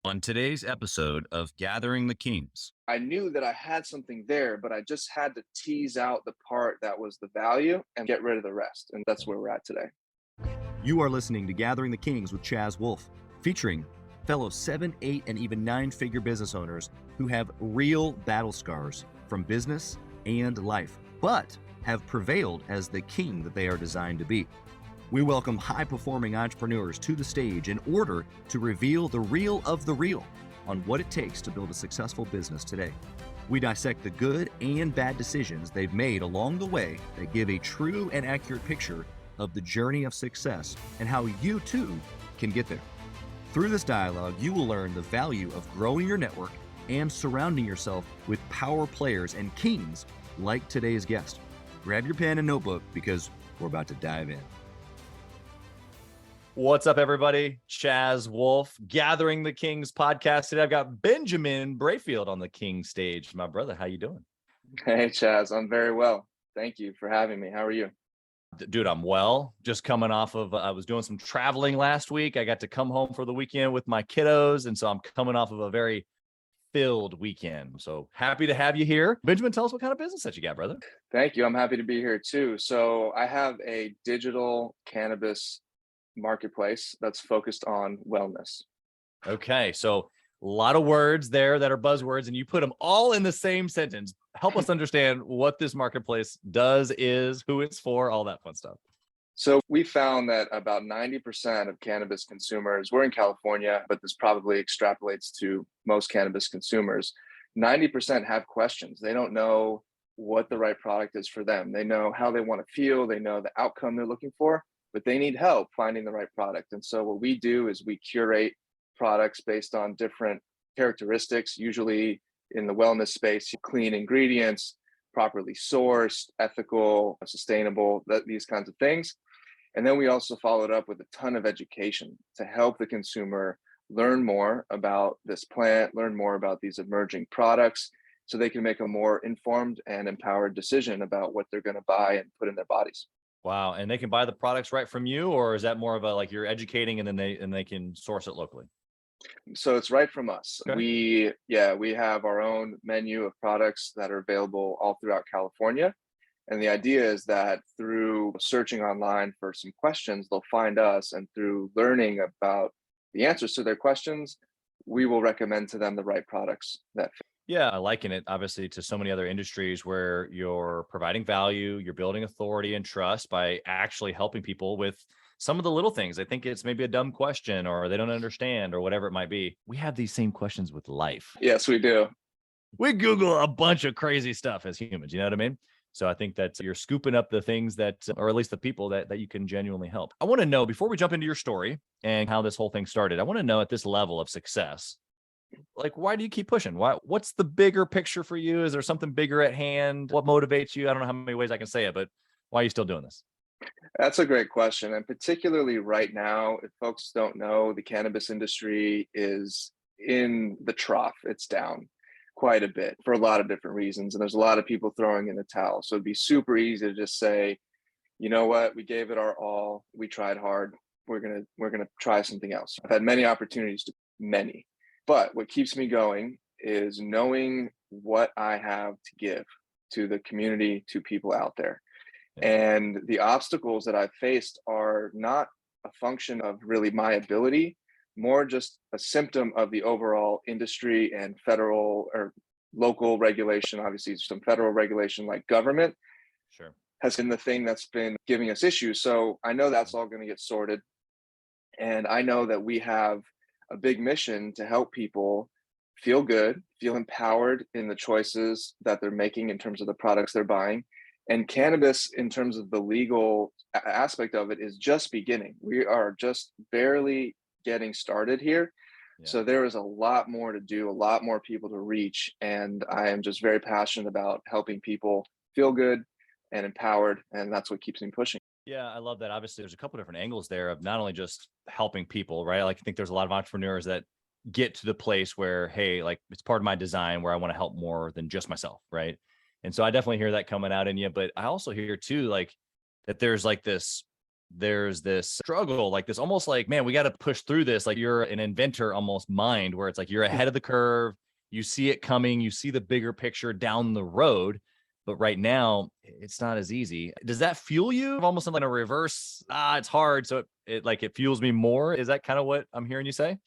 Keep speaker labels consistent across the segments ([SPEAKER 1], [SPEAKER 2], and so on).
[SPEAKER 1] On today's episode of Gathering the Kings.
[SPEAKER 2] I knew that I had something there, but I just had to tease out the part that was the value and get rid of the rest. And that's where we're at today.
[SPEAKER 3] You are listening to Gathering the Kings with Chaz Wolfe, featuring fellow 7, 8, and even 9-figure business owners who have real battle scars from business and life, but have prevailed as the king that they are designed to be. We welcome high-performing entrepreneurs to the stage in order to reveal the real of the real on what it takes to build a successful business today. We dissect the good and bad decisions they've made along the way that give a true and accurate picture of the journey of success and how you too can get there. Through this dialogue, you will learn the value of growing your network and surrounding yourself with power players and kings like today's guest. Grab your pen and notebook because we're about to dive in.
[SPEAKER 4] What's up, everybody? Chaz Wolfe, Gathering the Kings podcast. Today I've got Benjamin Brayfield on the King stage. My brother, how you doing?
[SPEAKER 2] Hey, Chaz, I'm very well. Thank you for having me. How are you?
[SPEAKER 4] Dude, I'm well. Just coming off of, I was doing some traveling last week. I got to come home for the weekend with my kiddos. And so I'm coming off of a very filled weekend. So happy to have you here. Benjamin, tell us what kind of business that you got, brother.
[SPEAKER 2] Thank you. I'm happy to be here too. So I have a digital cannabis marketplace that's focused on wellness.
[SPEAKER 4] Okay. So a lot of words there that are buzzwords, and you put them all in the same sentence. Help us understand what this marketplace does, is, who it's for, all that fun stuff.
[SPEAKER 2] So we found that about 90% of cannabis consumers, we're in California, but this probably extrapolates to most cannabis consumers. 90% have questions. They don't know what the right product is for them. They know how they want to feel. They know the outcome they're looking for, but they need help finding the right product. And so what we do is we curate products based on different characteristics, usually in the wellness space, clean ingredients, properly sourced, ethical, sustainable, these kinds of things. And then we also followed up with a ton of education to help the consumer learn more about this plant, learn more about these emerging products, so they can make a more informed and empowered decision about what they're going to buy and put in their bodies.
[SPEAKER 4] Wow. And they can buy the products right from you, or is that more of a, like, you're educating and then they can source it locally?
[SPEAKER 2] So it's right from us.
[SPEAKER 4] Okay.
[SPEAKER 2] We have our own menu of products that are available all throughout California. And the idea is that through searching online for some questions, they'll find us, and through learning about the answers to their questions, we will recommend to them the right products that fit.
[SPEAKER 4] Yeah, I liken it obviously to so many other industries where you're providing value, you're building authority and trust by actually helping people with some of the little things. I think it's maybe a dumb question or they don't understand or whatever it might be. We have these same questions with life.
[SPEAKER 2] Yes, we do.
[SPEAKER 4] We Google a bunch of crazy stuff as humans, you know what I mean? So I think that you're scooping up the things that, or at least the people that you can genuinely help. I want to know, before we jump into your story and how this whole thing started, I want to know at this level of success, like, why do you keep pushing? What's the bigger picture for you? Is there something bigger at hand? What motivates you? I don't know how many ways I can say it, but why are you still doing this?
[SPEAKER 2] That's a great question. And particularly right now, if folks don't know, the cannabis industry is in the trough. It's down quite a bit for a lot of different reasons. And there's a lot of people throwing in the towel. So it'd be super easy to just say, you know what, we gave it our all. We tried hard. We're gonna try something else. I've had many opportunities, but what keeps me going is knowing what I have to give to the community, to people out there. And the obstacles that I've faced are not a function of really my ability, more just a symptom of the overall industry and federal or local regulation. Obviously, some federal regulation like government has been the thing that's been giving us issues. So I know that's all going to get sorted. And I know that we have a big mission to help people feel good, feel empowered in the choices that they're making in terms of the products they're buying. And cannabis, in terms of the legal aspect of it, is just beginning. We are just barely getting started here. Yeah. So there is a lot more to do, a lot more people to reach. And I am just very passionate about helping people feel good and empowered. And that's what keeps me pushing.
[SPEAKER 4] Yeah, I love that. Obviously, there's a couple different angles there of not only just helping people, right? Like, I think there's a lot of entrepreneurs that get to the place where, hey, like, it's part of my design where I want to help more than just myself, right? And so I definitely hear that coming out in you. But I also hear too, like, that there's like this there's this struggle, like this almost like, man, we got to push through this. Like you're an inventor almost mind, where it's like you're ahead of the curve. You see it coming, you see the bigger picture down the road. But right now, it's not as easy. Does that fuel you? Almost like a reverse, it's hard. So it fuels me more. Is that kind of what I'm hearing you say?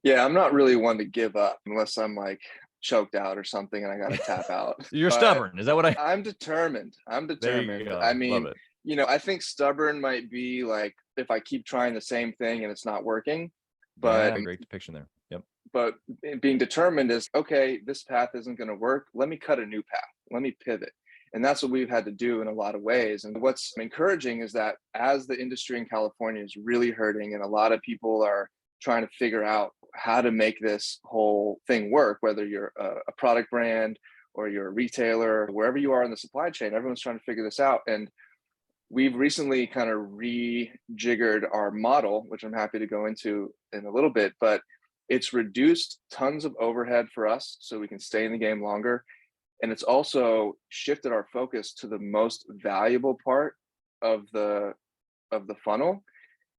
[SPEAKER 2] Yeah, I'm not really one to give up unless I'm like choked out or something and I got to tap out.
[SPEAKER 4] You're
[SPEAKER 2] But
[SPEAKER 4] stubborn. Is that what I?
[SPEAKER 2] I'm determined. I'm
[SPEAKER 4] There you
[SPEAKER 2] determined. I
[SPEAKER 4] go. Love
[SPEAKER 2] mean,
[SPEAKER 4] it.
[SPEAKER 2] I think stubborn might be like if I keep trying the same thing and it's not working. But
[SPEAKER 4] Yeah, great depiction there. Yep.
[SPEAKER 2] but being determined is okay, this path isn't going to work. Let me cut a new path. Let me pivot. And that's what we've had to do in a lot of ways. And what's encouraging is that as the industry in California is really hurting and a lot of people are trying to figure out how to make this whole thing work, whether you're a product brand or you're a retailer, wherever you are in the supply chain, everyone's trying to figure this out. And we've recently kind of rejiggered our model, which I'm happy to go into in a little bit, but it's reduced tons of overhead for us so we can stay in the game longer. And it's also shifted our focus to the most valuable part of the funnel.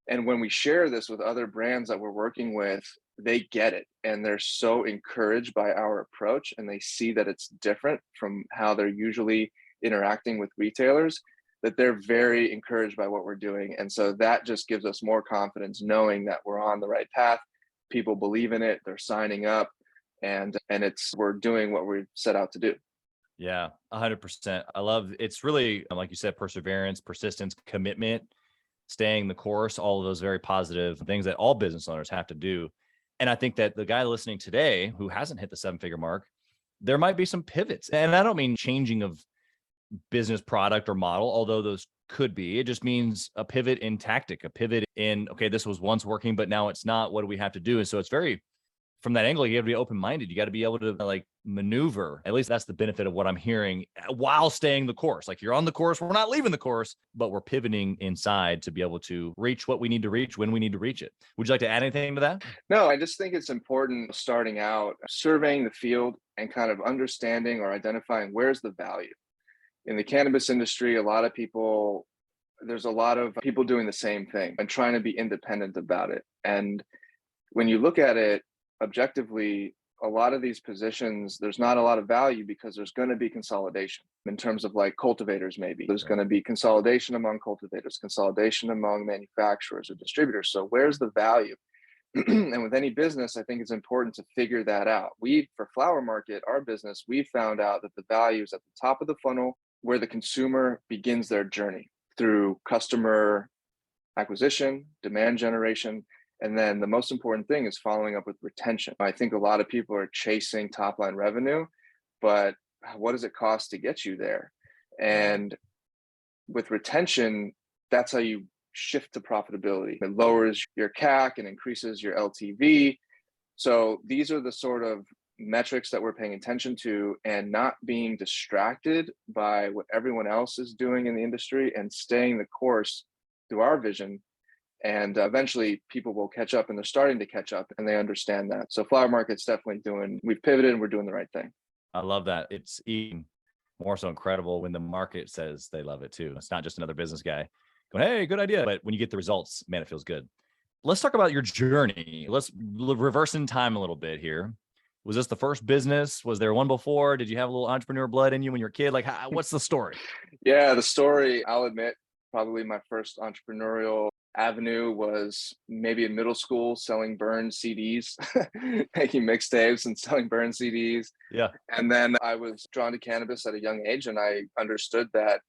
[SPEAKER 2] And when we share this with other brands that we're working with, they get it and they're so encouraged by our approach and they see that it's different from how they're usually interacting with retailers, that they're very encouraged by what we're doing. And so that just gives us more confidence knowing that we're on the right path. People believe in it, they're signing up, and we're doing what we set out to do.
[SPEAKER 4] Yeah, 100%. I love it's really, like you said, perseverance, persistence, commitment, staying the course, all of those very positive things that all business owners have to do. And I think that the guy listening today who hasn't hit the 7-figure mark, there might be some pivots. And I don't mean changing of business product or model, although those could be. It just means a pivot in tactic, a pivot in, okay, this was once working, but now it's not. What do we have to do? And so it's very, from that angle, you have to be open-minded. You got to be able to like maneuver. At least that's the benefit of what I'm hearing while staying the course. Like you're on the course, we're not leaving the course, but we're pivoting inside to be able to reach what we need to reach when we need to reach it. Would you like to add anything to that?
[SPEAKER 2] No, I just think it's important starting out, surveying the field and kind of understanding or identifying where's the value. In the cannabis industry, there's a lot of people doing the same thing and trying to be independent about it. And when you look at it objectively, a lot of these positions, there's not a lot of value because there's going to be consolidation in terms of like cultivators, maybe. There's going to be consolidation among cultivators, consolidation among manufacturers or distributors. So where's the value? And with any business, I think it's important to figure that out. For Flower Market, our business, we found out that the value is at the top of the funnel where the consumer begins their journey through customer acquisition, demand generation, and then the most important thing is following up with retention. I think a lot of people are chasing top line revenue, but what does it cost to get you there? And with retention, that's how you shift to profitability. It lowers your CAC and increases your LTV. So these are the sort of metrics that we're paying attention to and not being distracted by what everyone else is doing in the industry and staying the course through our vision. And eventually people will catch up and they're starting to catch up and they understand that. So Flower Market's definitely we've pivoted and we're doing the right thing.
[SPEAKER 4] I love that. It's even more so incredible when the market says they love it too. It's not just another business guy going, hey, good idea. But when you get the results, man, it feels good. Let's talk about your journey. Let's reverse in time a little bit here. Was this the first business? Was there one before? Did you have a little entrepreneur blood in you when you were a kid? Like, what's the story?
[SPEAKER 2] Yeah, the story, I'll admit, probably my first entrepreneurial avenue was maybe in middle school selling burned CDs, making mixtapes and selling burned CDs.
[SPEAKER 4] Yeah.
[SPEAKER 2] And then I was drawn to cannabis at a young age and I understood that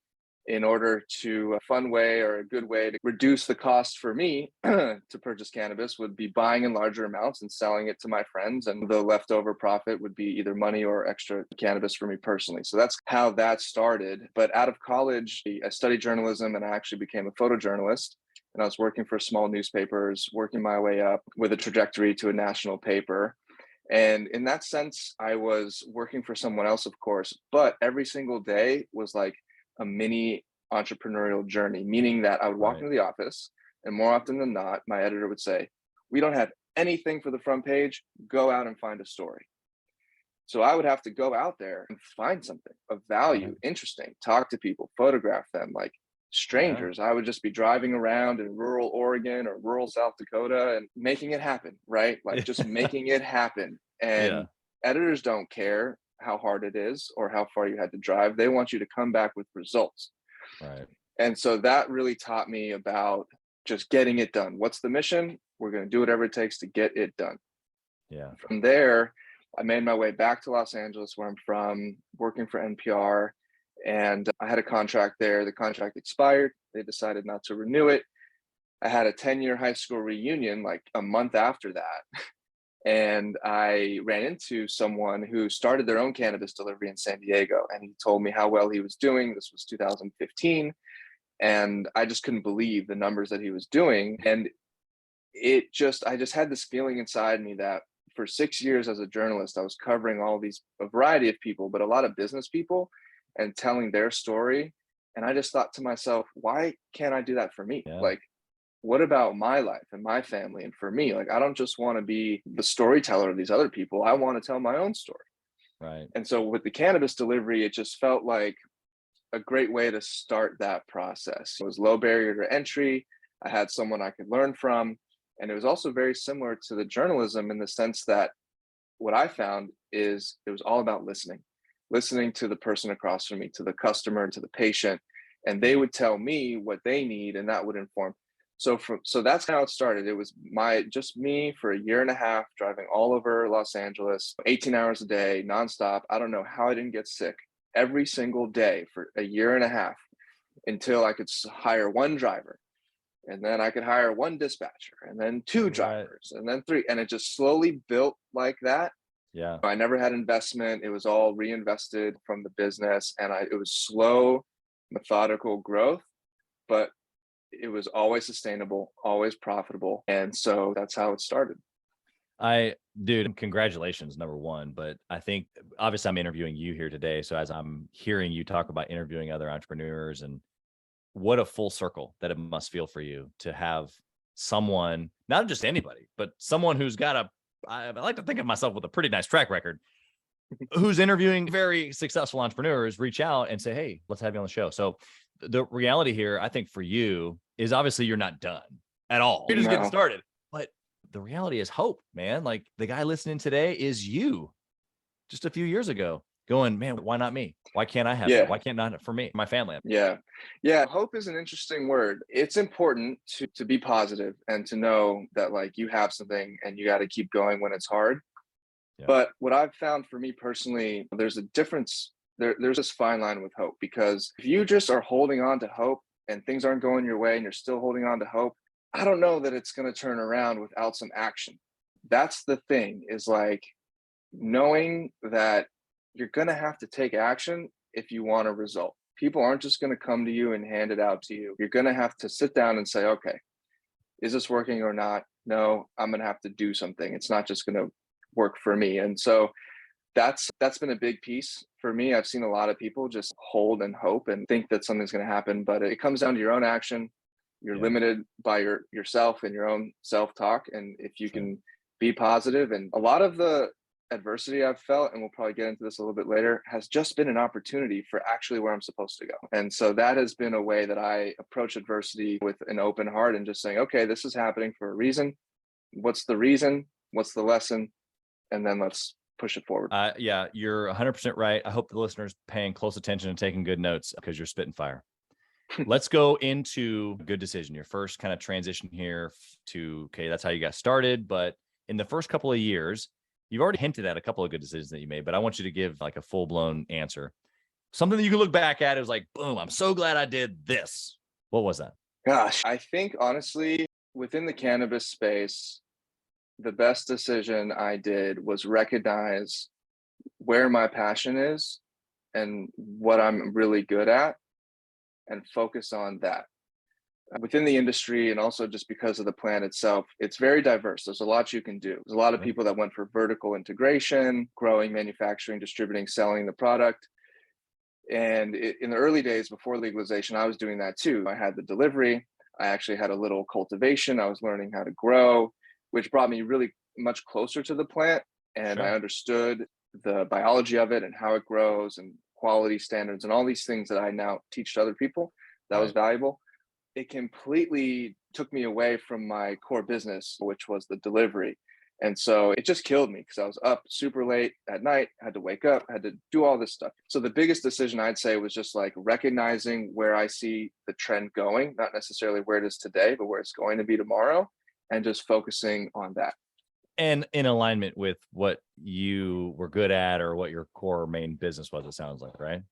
[SPEAKER 2] in order to a fun way or a good way to reduce the cost for me to purchase cannabis would be buying in larger amounts and selling it to my friends. And the leftover profit would be either money or extra cannabis for me personally. So that's how that started. But out of college, I studied journalism and I actually became a photojournalist. And I was working for small newspapers, working my way up with a trajectory to a national paper. And in that sense, I was working for someone else, of course, but every single day was like a mini entrepreneurial journey, meaning that I would walk into the office and more often than not, my editor would say, we don't have anything for the front page, go out and find a story. So I would have to go out there and find something of value, interesting, talk to people, photograph them, like strangers. I would just be driving around in rural Oregon or rural South Dakota and making it happen, right? Like just making it happen.
[SPEAKER 4] Yeah.
[SPEAKER 2] And editors don't care how hard it is or how far you had to drive. They want you to come back with results.
[SPEAKER 4] Right.
[SPEAKER 2] And so that really taught me about just getting it done. What's the mission? We're going to do whatever it takes to get it done.
[SPEAKER 4] Yeah.
[SPEAKER 2] From there, I made my way back to Los Angeles, where I'm from, working for NPR. And I had a contract there. The contract expired. They decided not to renew it. I had a 10-year high school reunion like a month after that. And I ran into someone who started their own cannabis delivery in San Diego. And he told me how well he was doing. This was 2015. And I just couldn't believe the numbers that he was doing. And I just had this feeling inside me that for 6 years as a journalist, I was covering a variety of people, but a lot of business people, and telling their story. And I just thought to myself, why can't I do that for me?
[SPEAKER 4] Yeah.
[SPEAKER 2] Like, what about my life and my family? And for me, like, I don't just want to be the storyteller of these other people. I want to tell my own story.
[SPEAKER 4] Right.
[SPEAKER 2] And so with the cannabis delivery, it just felt like a great way to start that process. It was low barrier to entry. I had someone I could learn from. And it was also very similar to the journalism in the sense that what I found is it was all about listening to the person across from me, to the customer, to the patient, and they would tell me what they need, and that would inform. So that's how it started. It was just me for a year and a half, driving all over Los Angeles, 18 hours a day, nonstop. I don't know how I didn't get sick every single day for a year and a half until I could hire one driver. And then I could hire one dispatcher, and then two drivers, and then three. And it just slowly built like that.
[SPEAKER 4] Yeah.
[SPEAKER 2] I never had investment. It was all reinvested from the business. And it was slow, methodical growth, but it was always sustainable, always profitable. And so that's how it started.
[SPEAKER 4] Dude, congratulations, number one. But I think obviously I'm interviewing you here today. So as I'm hearing you talk about interviewing other entrepreneurs, and what a full circle that it must feel for you to have someone, not just anybody, but someone who's got I like to think of myself with a pretty nice track record, who's interviewing very successful entrepreneurs, reach out and say, hey, let's have you on the show. So the reality here, I think for you, is obviously you're not done at all. You're just getting started. But the reality is hope, man. Like the guy listening today is you just a few years ago going, man, why not me? Why can't I have it? Why can't not for me, my family?
[SPEAKER 2] Yeah. Hope is an interesting word. It's important to be positive and to know that like you have something and you got to keep going when it's hard. Yeah. But what I've found for me personally, there's a difference. There's this fine line with hope, because if you just are holding on to hope and things aren't going your way and you're still holding on to hope, I don't know that it's going to turn around without some action. That's the thing, is like knowing that you're going to have to take action if you want a result. People aren't just going to come to you and hand it out to you. You're going to have to sit down and say, okay, is this working or not? No, I'm going to have to do something. It's not just going to work for me. And so that's been a big piece for me. I've seen a lot of people just hold and hope and think that something's going to happen, but it comes down to your own action. You're limited by yourself and your own self-talk. And if you can be positive, and a lot of the adversity I've felt, and we'll probably get into this a little bit later, has just been an opportunity for actually where I'm supposed to go. And so that has been a way that I approach adversity, with an open heart and just saying, okay, this is happening for a reason. What's the reason? What's the lesson? And then let's push it forward.
[SPEAKER 4] Yeah, you're 100% right. I hope the listeners paying close attention and taking good notes, because you're spitting fire. Let's go into good decision. Your first kind of transition here to, okay, that's how you got started. But in the first couple of years, you've already hinted at a couple of good decisions that you made, but I want you to give like a full-blown answer. Something that you can look back at. It was like, boom, I'm so glad I did this. What was that?
[SPEAKER 2] Gosh, I think honestly, within the cannabis space, the best decision I did was recognize where my passion is and what I'm really good at, and focus on that. Within the industry, and also just because of the plant itself, it's very diverse. There's a lot you can do. There's a lot of people that went for vertical integration, growing, manufacturing, distributing, selling the product. And in the early days before legalization, I was doing that too. I had the delivery. I actually had a little cultivation. I was learning how to grow, which brought me really much closer to the plant. And I understood the biology of it and how it grows and quality standards and all these things that I now teach to other people. that was
[SPEAKER 4] Right.
[SPEAKER 2] valuable. It completely took me away from my core business, which was the delivery. And so it just killed me because I was up super late at night, had to wake up, had to do all this stuff. So the biggest decision I'd say was just like recognizing where I see the trend going, not necessarily where it is today, but where it's going to be tomorrow, and just focusing on that.
[SPEAKER 4] And in alignment with what you were good at or what your core main business was, it sounds like, right?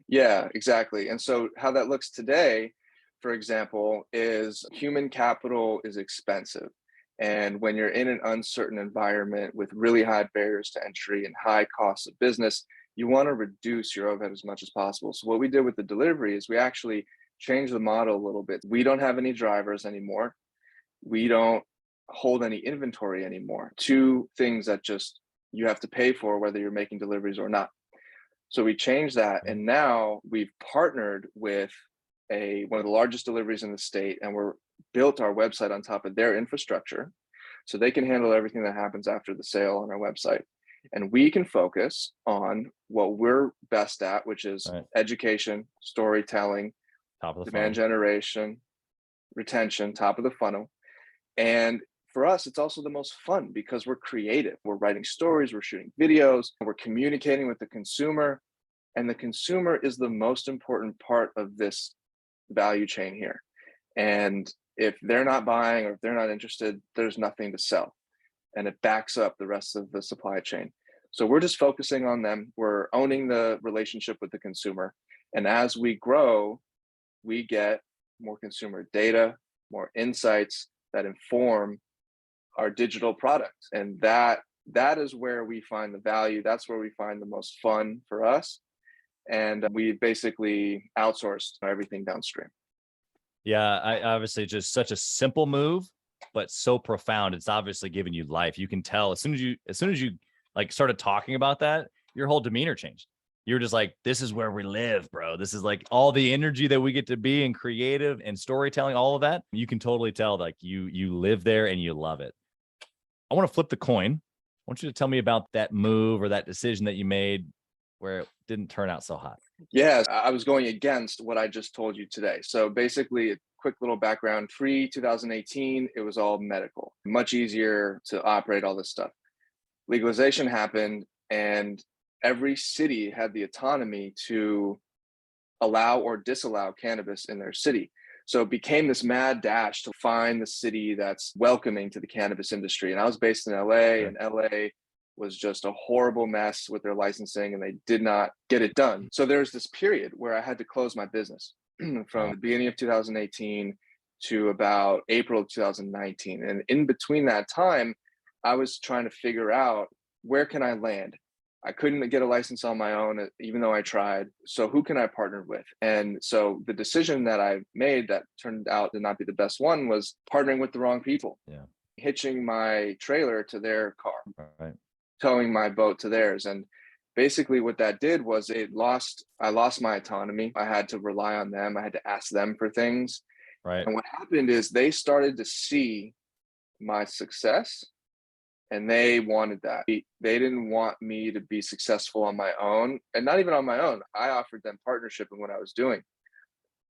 [SPEAKER 2] Yeah, exactly. And so how that looks today, for example, is human capital is expensive. And when you're in an uncertain environment with really high barriers to entry and high costs of business, you want to reduce your overhead as much as possible. So what we did with the delivery is we actually changed the model a little bit. We don't have any drivers anymore. We don't hold any inventory anymore. Two things that just you have to pay for whether you're making deliveries or not. So we changed that, and now we've partnered with one of the largest deliveries in the state, and we're built our website on top of their infrastructure, so they can handle everything that happens after the sale on our website, and we can focus on what we're best at, which is
[SPEAKER 4] Right.
[SPEAKER 2] education, storytelling,
[SPEAKER 4] Top of the
[SPEAKER 2] demand
[SPEAKER 4] funnel.
[SPEAKER 2] generation, retention, top of the funnel, and for us, it's also the most fun because we're creative. We're writing stories, we're shooting videos, we're communicating with the consumer. And the consumer is the most important part of this value chain here. And if they're not buying or if they're not interested, there's nothing to sell. And it backs up the rest of the supply chain. So we're just focusing on them. We're owning the relationship with the consumer. And as we grow, we get more consumer data, more insights that inform our digital products, and that is where we find the value. That's where we find the most fun for us, and we basically outsourced everything downstream.
[SPEAKER 4] Yeah, I obviously just such a simple move, but so profound. It's obviously giving you life. You can tell as soon as you like started talking about that, your whole demeanor changed. You're just like, this is where we live, bro. This is like all the energy that we get to be in creative and storytelling, all of that. You can totally tell like you live there and you love it. I want to flip the coin. I want you to tell me about that move or that decision that you made where it didn't turn out so hot.
[SPEAKER 2] Yes, I was going against what I just told you today. So basically, a quick little background: pre 2018, it was all medical, much easier to operate all this stuff. Legalization happened, and every city had the autonomy to allow or disallow cannabis in their city. So it became this mad dash to find the city that's welcoming to the cannabis industry. And I was based in LA, and LA was just a horrible mess with their licensing, and they did not get it done. So there's this period where I had to close my business from the beginning of 2018 to about April of 2019. And in between that time, I was trying to figure out, where can I land? I couldn't get a license on my own, even though I tried. So who can I partner with? And so the decision that I made that turned out to not be the best one was partnering with the wrong people.
[SPEAKER 4] Yeah.
[SPEAKER 2] Hitching my trailer to their car,
[SPEAKER 4] Right.
[SPEAKER 2] towing my boat to theirs. And basically what that did was I lost my autonomy. I had to rely on them. I had to ask them for things.
[SPEAKER 4] Right.
[SPEAKER 2] And what happened is they started to see my success, and they wanted that. They didn't want me to be successful on my own, and not even on my own. I offered them partnership in what I was doing,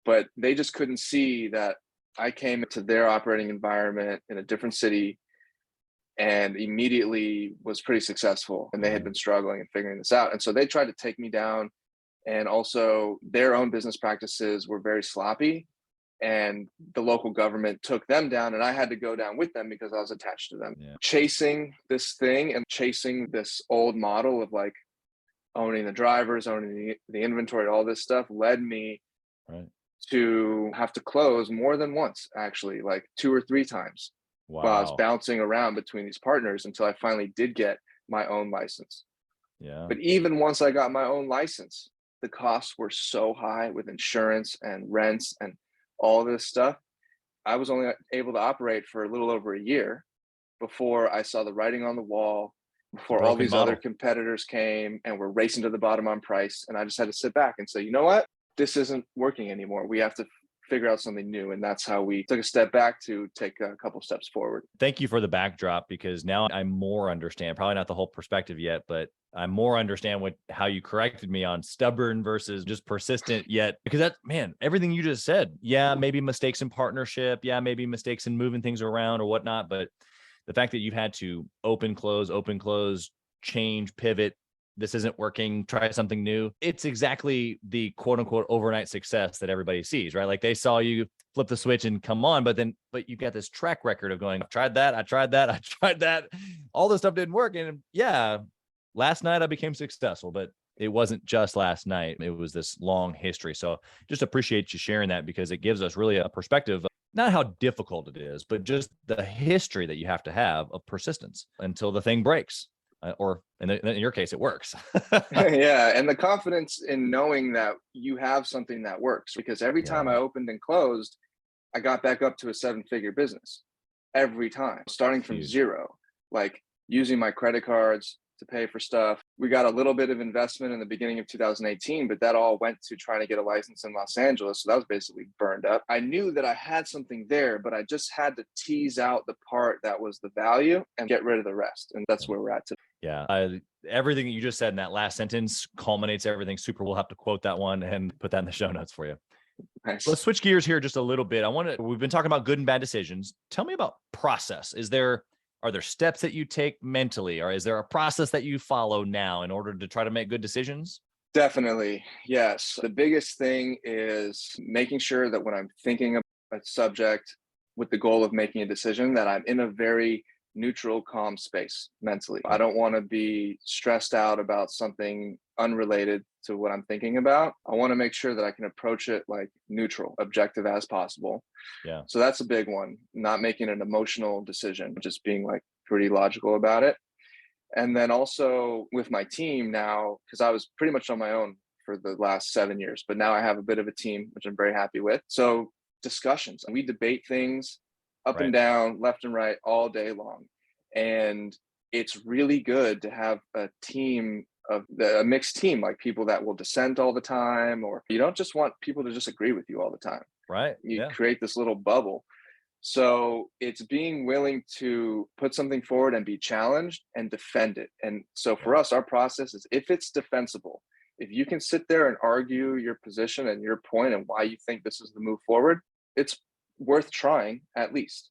[SPEAKER 2] but they just couldn't see that I came into their operating environment in a different city and immediately was pretty successful, and they had been struggling and figuring this out. And so they tried to take me down, and also their own business practices were very sloppy, and the local government took them down, and I had to go down with them because I was attached to them. Chasing this thing and chasing this old model of like owning the drivers, owning the inventory, all this stuff led me to have to close more than once, actually, like 2 or 3 times. While I was bouncing around between these partners until I finally did get my own license. But even once I got my own license, the costs were so high with insurance and rents and all this stuff. I was only able to operate for a little over a year before I saw the writing on the wall, before all these other competitors came and were racing to the bottom on price. And I just had to sit back and say, you know what? This isn't working anymore. We have to figure out something new. And that's how we took a step back to take a couple steps forward.
[SPEAKER 4] Thank you for the backdrop, because now I more understand, probably not the whole perspective yet, but I more understand how you corrected me on stubborn versus just persistent yet, because that, man, everything you just said, yeah, maybe mistakes in partnership. Yeah, maybe mistakes in moving things around or whatnot. But the fact that you've had to open, close, change, pivot, this isn't working, try something new. It's exactly the quote unquote overnight success that everybody sees, right? Like they saw you flip the switch and come on, but you've got this track record of going, I tried that. All this stuff didn't work. And yeah, last night I became successful, but it wasn't just last night. It was this long history. So just appreciate you sharing that, because it gives us really a perspective of not how difficult it is, but just the history that you have to have of persistence until the thing breaks. Or in your case, it works.
[SPEAKER 2] Yeah. And the confidence in knowing that you have something that works, because every time I opened and closed, I got back up to a 7-figure business every time, starting from zero, like using my credit cards to pay for stuff. We got a little bit of investment in the beginning of 2018, but that all went to trying to get a license in Los Angeles. So that was basically burned up. I knew that I had something there, but I just had to tease out the part that was the value and get rid of the rest. And that's where we're at today.
[SPEAKER 4] Yeah. Everything that you just said in that last sentence culminates everything super. We'll have to quote that one and put that in the show notes for you.
[SPEAKER 2] Nice.
[SPEAKER 4] Let's switch gears here just a little bit. We've been talking about good and bad decisions. Tell me about process. Are there steps that you take mentally, or is there a process that you follow now in order to try to make good decisions?
[SPEAKER 2] Definitely. Yes. The biggest thing is making sure that when I'm thinking of a subject with the goal of making a decision, that I'm in a very neutral, calm space mentally. I don't want to be stressed out about something unrelated to what I'm thinking about. I want to make sure that I can approach it like neutral, objective as possible.
[SPEAKER 4] Yeah.
[SPEAKER 2] So that's a big one, not making an emotional decision, just being like pretty logical about it. And then also with my team now, because I was pretty much on my own for the last 7 years, but now I have a bit of a team, which I'm very happy with. So discussions, we debate things up and down, left and right, all day long. And it's really good to have a mixed team, like people that will dissent all the time, or you don't just want people to just agree with you all the time.
[SPEAKER 4] Right.
[SPEAKER 2] You create this little bubble. So it's being willing to put something forward and be challenged and defend it. And so for us, our process is, if it's defensible, if you can sit there and argue your position and your point and why you think this is the move forward, it's worth trying at least.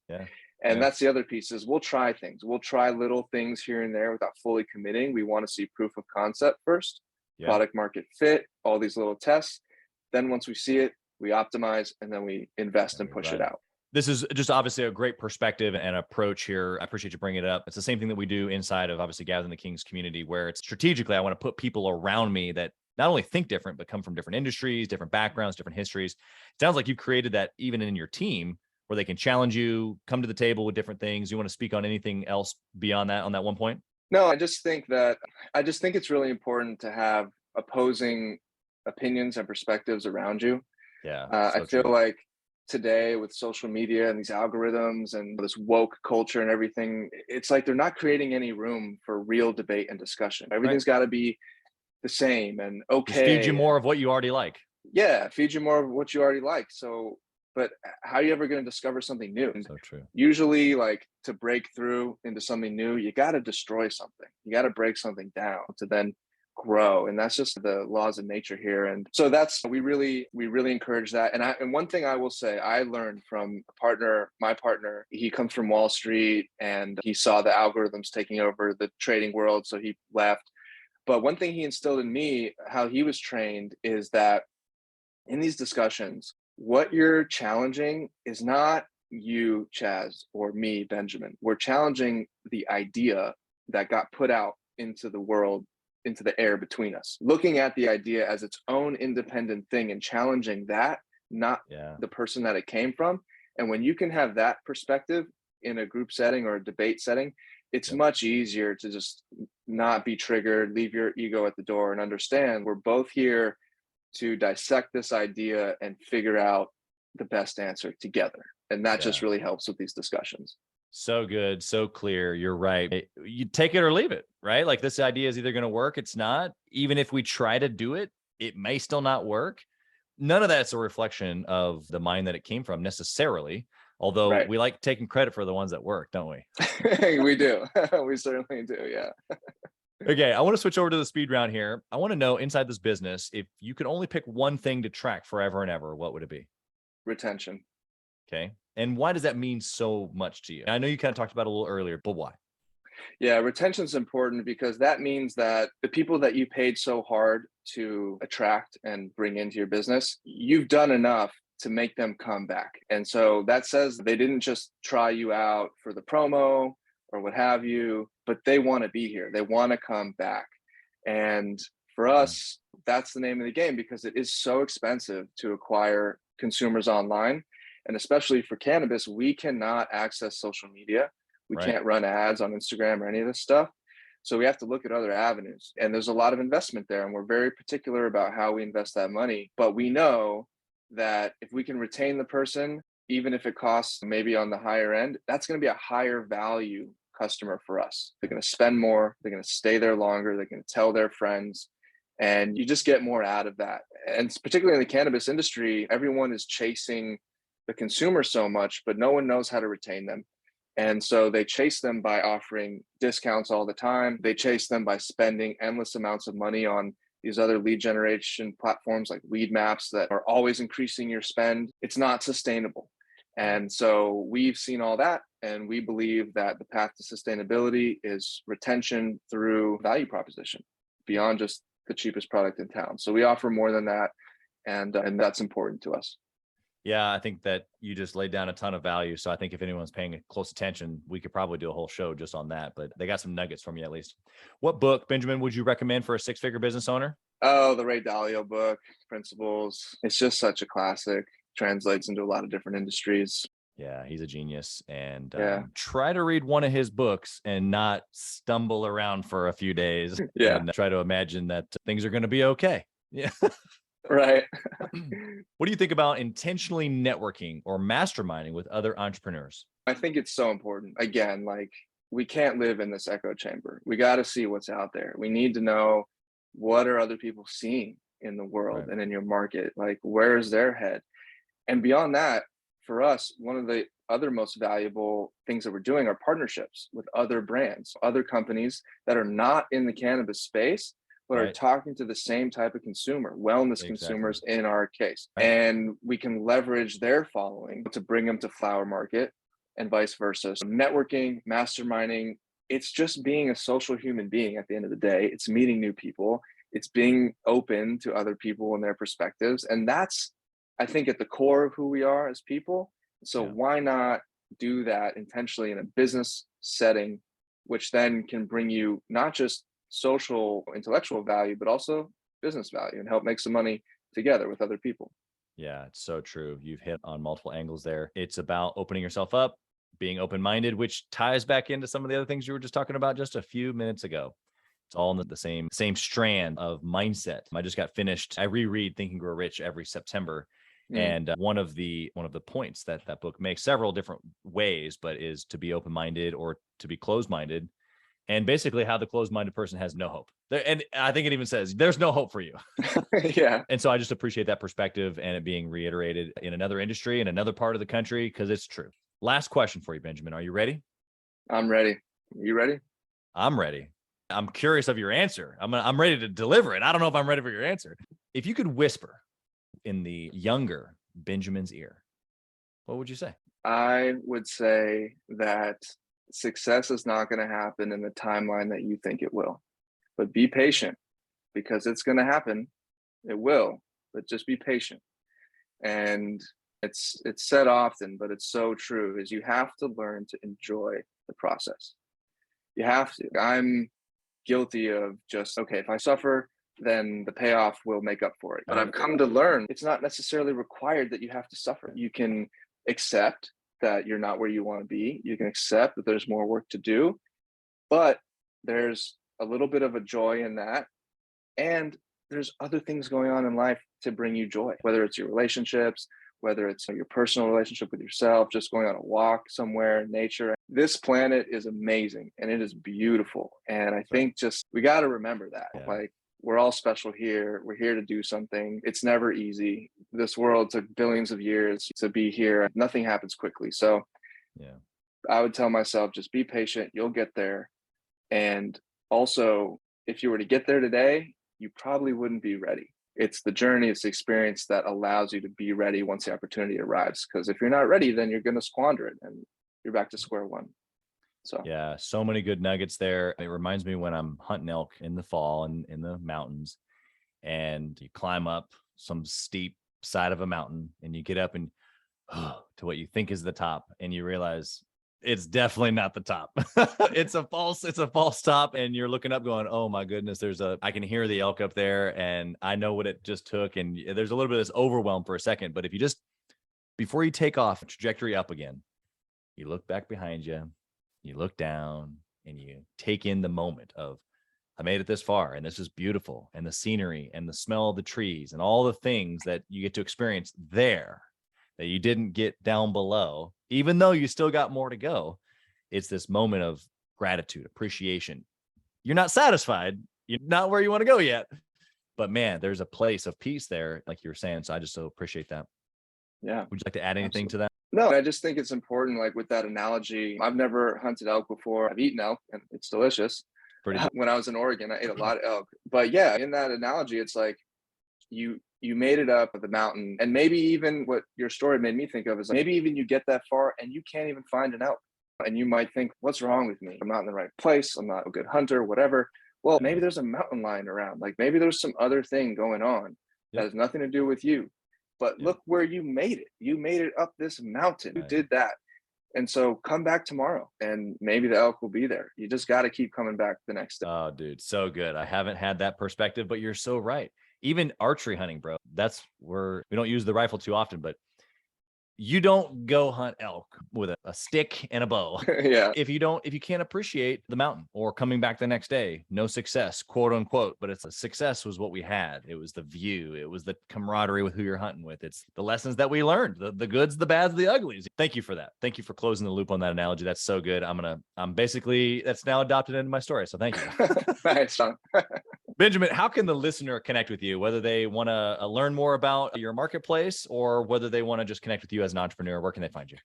[SPEAKER 2] And that's the other piece, is we'll try things. We'll try little things here and there without fully committing. We want to see proof of concept first, product market fit, all these little tests. Then once we see it, we optimize, and then we invest and push it out.
[SPEAKER 4] This is just obviously a great perspective and approach here. I appreciate you bringing it up. It's the same thing that we do inside of obviously Gathering the Kings community, where it's strategically, I want to put people around me that not only think different, but come from different industries, different backgrounds, different histories. It sounds like you've created that even in your team, where they can challenge you, come to the table with different things. You want to speak on anything else beyond that on that one point?
[SPEAKER 2] No, I just think it's really important to have opposing opinions and perspectives around you.
[SPEAKER 4] Yeah.
[SPEAKER 2] I feel like today with social media and these algorithms and this woke culture and everything, it's like they're not creating any room for real debate and discussion. Everything's got to be the same and okay.
[SPEAKER 4] Just feed you more of what you already like.
[SPEAKER 2] Yeah, feed you more of what you already like. So, but how are you ever going to discover something new?
[SPEAKER 4] So true.
[SPEAKER 2] Usually, like, to break through into something new, you got to destroy something. You got to break something down to then grow. And that's just the laws of nature here. And so we really encourage that. And one thing I will say, I learned from my partner, he comes from Wall Street and he saw the algorithms taking over the trading world. So he left. But one thing he instilled in me, how he was trained, is that in these discussions, what you're challenging is not you, Chaz, or me, Benjamin. We're challenging the idea that got put out into the world, into the air between us, looking at the idea as its own independent thing and challenging that, not the person that it came from. And when you can have that perspective in a group setting or a debate setting, it's much easier to just not be triggered, leave your ego at the door, and understand we're both here to dissect this idea and figure out the best answer together. And that just really helps with these discussions.
[SPEAKER 4] So good. So clear. You're right. You take it or leave it, right? Like, this idea is either going to work. It's not. Even if we try to do it, it may still not work. none of that's a reflection of the mind that it came from necessarily. Although
[SPEAKER 2] Right.
[SPEAKER 4] we like taking credit for the ones that work, don't we?
[SPEAKER 2] We do. We certainly do. Yeah.
[SPEAKER 4] Okay, I want to switch over to the speed round here. I want to know inside this business, if you could only pick one thing to track forever and ever, what would it be?
[SPEAKER 2] Retention.
[SPEAKER 4] Okay. And why does that mean so much to you? I know you kind of talked about it a little earlier, but why?
[SPEAKER 2] Yeah, retention is important because that means that the people that you paid so hard to attract and bring into your business, you've done enough to make them come back. And so that says they didn't just try you out for the promo or what have you, but they want to be here. They want to come back. And for
[SPEAKER 4] Mhm.
[SPEAKER 2] us, that's the name of the game because it is so expensive to acquire consumers online. And especially for cannabis, we cannot access social media. We
[SPEAKER 4] Right.
[SPEAKER 2] can't run ads on Instagram or any of this stuff. So we have to look at other avenues. And there's a lot of investment there. And we're very particular about how we invest that money. But we know that if we can retain the person, even if it costs maybe on the higher end, that's going to be a higher value customer for us. They're going to spend more, they're going to stay there longer, they're going to tell their friends, and you just get more out of that. And particularly in the cannabis industry, everyone is chasing the consumer so much, but no one knows how to retain them. And so they chase them by offering discounts all the time. They chase them by spending endless amounts of money on these other lead generation platforms like lead maps that are always increasing your spend. It's not sustainable. And so we've seen all that. And we believe that the path to sustainability is retention through value proposition beyond just the cheapest product in town. So we offer more than that. And that's important to us.
[SPEAKER 4] Yeah, I think that you just laid down a ton of value. So I think if anyone's paying close attention, we could probably do a whole show just on that. But they got some nuggets from you at least. What book, Benjamin, would you recommend for a six-figure business owner?
[SPEAKER 2] Oh, the Ray Dalio book, Principles. It's just such a classic. Translates into a lot of different industries.
[SPEAKER 4] Yeah, he's a genius. And
[SPEAKER 2] Yeah.
[SPEAKER 4] try to read one of his books and not stumble around for a few days.
[SPEAKER 2] Yeah.
[SPEAKER 4] And try to imagine that things are going to be okay. Yeah.
[SPEAKER 2] Right.
[SPEAKER 4] What do you think about intentionally networking or masterminding with other entrepreneurs?
[SPEAKER 2] I think it's so important. Again, like we can't live in this echo chamber. We got to see what's out there. We need to know what are other people seeing in the world
[SPEAKER 4] Right.
[SPEAKER 2] and in your market. Like where's their head? And beyond that, for us, one of the other most valuable things that we're doing are partnerships with other brands, other companies that are not in the cannabis space, but are
[SPEAKER 4] Right.
[SPEAKER 2] talking to the same type of consumer, wellness
[SPEAKER 4] Exactly.
[SPEAKER 2] consumers in our case.
[SPEAKER 4] Right.
[SPEAKER 2] And we can leverage their following to bring them to flower market and vice versa. So networking, masterminding, it's just being a social human being at the end of the day. It's meeting new people. It's being open to other people and their perspectives. And that's, I think, at the core of who we are as people. So
[SPEAKER 4] Yeah.
[SPEAKER 2] why not do that intentionally in a business setting, which then can bring you not just social, intellectual value, but also business value and help make some money together with other people.
[SPEAKER 4] Yeah, it's so true. You've hit on multiple angles there. It's about opening yourself up, being open-minded, which ties back into some of the other things you were just talking about just a few minutes ago. It's all in the same strand of mindset. I just got finished. I reread Think and Grow Rich every September. And one of the points that book makes, several different ways, but is to be open-minded or to be closed-minded. And basically how the closed-minded person has no hope. And I think it even says there's no hope for you.
[SPEAKER 2] Yeah.
[SPEAKER 4] And so I just appreciate that perspective and it being reiterated in another industry, in another part of the country, because it's true. Last question for you, Benjamin. Are you ready?
[SPEAKER 2] I'm ready. You ready?
[SPEAKER 4] I'm ready. I'm curious of your answer. I'm ready to deliver it. I don't know if I'm ready for your answer. If you could whisper in the younger Benjamin's ear, what would you say?
[SPEAKER 2] I would say that success is not going to happen in the timeline that you think it will, but be patient because it's going to happen. It will, but just be patient. And it's said often, but it's so true, is you have to learn to enjoy the process. You have to. I'm guilty of just, okay, if I suffer, then the payoff will make up for it. But I've come to learn it's not necessarily required that you have to suffer. You can accept that you're not where you want to be. You can accept that there's more work to do, but there's a little bit of a joy in that. And there's other things going on in life to bring you joy, whether it's your relationships, whether it's your personal relationship with yourself, just going on a walk somewhere in nature. This planet is amazing and it is beautiful. And I think just we got to remember that.
[SPEAKER 4] Yeah.
[SPEAKER 2] Like we're all special here. We're here to do something. It's never easy. This world took billions of years to be here. Nothing happens quickly. So
[SPEAKER 4] Yeah.
[SPEAKER 2] I would tell myself, just be patient. You'll get there. And also, if you were to get there today, you probably wouldn't be ready. It's the journey, it's the experience that allows you to be ready once the opportunity arrives. Because if you're not ready, then you're going to squander it and you're back to square one. So
[SPEAKER 4] Yeah, so many good nuggets there. It reminds me when I'm hunting elk in the fall and in the mountains, and you climb up some steep side of a mountain and you get up and to what you think is the top, and you realize it's definitely not the top. It's a false top, and you're looking up going, oh my goodness, I can hear the elk up there, and I know what it just took. And there's a little bit of this overwhelm for a second, but if you just, before you take off, trajectory up again, you look back behind you, you look down, and you take in the moment of, I made it this far, and this is beautiful, and the scenery and the smell of the trees and all the things that you get to experience there that you didn't get down below, even though you still got more to go. It's this moment of gratitude, appreciation. You're not satisfied. You're not where you want to go yet, but man, there's a place of peace there, like you were saying. So I just so appreciate that.
[SPEAKER 2] yeah.
[SPEAKER 4] Would you like to add anything to that?
[SPEAKER 2] No, I just think it's important, like with that analogy. I've never hunted elk before. I've eaten elk and it's delicious.
[SPEAKER 4] Pretty good.
[SPEAKER 2] When I was in Oregon, I ate a lot of elk. But yeah, in that analogy, it's like you made it up the mountain. And maybe even what your story made me think of is like, maybe even you get that far and you can't even find an elk. And you might think, what's wrong with me? I'm not in the right place. I'm not a good hunter, whatever. Well, maybe there's a mountain lion around. Like maybe there's some other thing going on that has nothing to do with you. But look where you made it. You made it up this mountain. You did that. And so come back tomorrow and maybe the elk will be there. You just got to keep coming back the next day.
[SPEAKER 4] Oh, dude, so good. I haven't had that perspective, but you're so right. Even archery hunting, bro, that's where we don't use the rifle too often, but you don't go hunt elk with a stick and a bow.
[SPEAKER 2] Yeah.
[SPEAKER 4] If you can't appreciate the mountain or coming back the next day, no success, quote unquote, but it's a success was what we had. It was the view. It was the camaraderie with who you're hunting with. It's the lessons that we learned, the goods, the bads, the uglies. Thank you for that. Thank you for closing the loop on that analogy. That's so good. I'm basically, that's now adopted into my story. So thank you.
[SPEAKER 2] Thanks, Sean.
[SPEAKER 4] Benjamin, how can the listener connect with you, whether they want to learn more about your marketplace or whether they want to just connect with you as an entrepreneur? Where can they find you?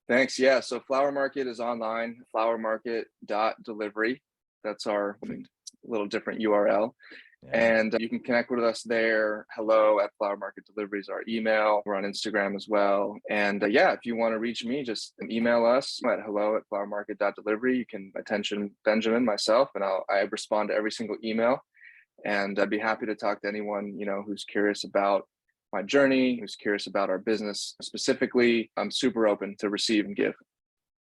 [SPEAKER 2] Thanks. Yeah. So Flower Market is online, flowermarket.delivery. That's our little different URL. Yeah. And you can connect with us there. Hello at Flower Market Delivery is our email. We're on Instagram as well. And yeah, if you want to reach me, just email us at hello@flowermarket.delivery. You can attention Benjamin, myself, and I respond to every single email. And I'd be happy to talk to anyone, who's curious about my journey, who's curious about our business specifically. I'm super open to receive and give.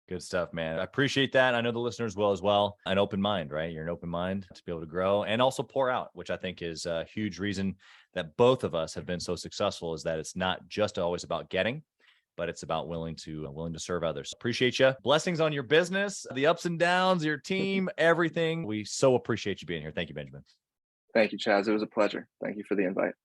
[SPEAKER 4] Good stuff, man. I appreciate that. I know the listeners will as well. An open mind, right? You're an open mind to be able to grow and also pour out, which I think is a huge reason that both of us have been so successful, is that it's not just always about getting, but it's about willing to serve others. Appreciate you. Blessings on your business, the ups and downs, your team, everything. We so appreciate you being here. Thank you, Benjamin.
[SPEAKER 2] Thank you, Chaz. It was a pleasure. Thank you for the invite.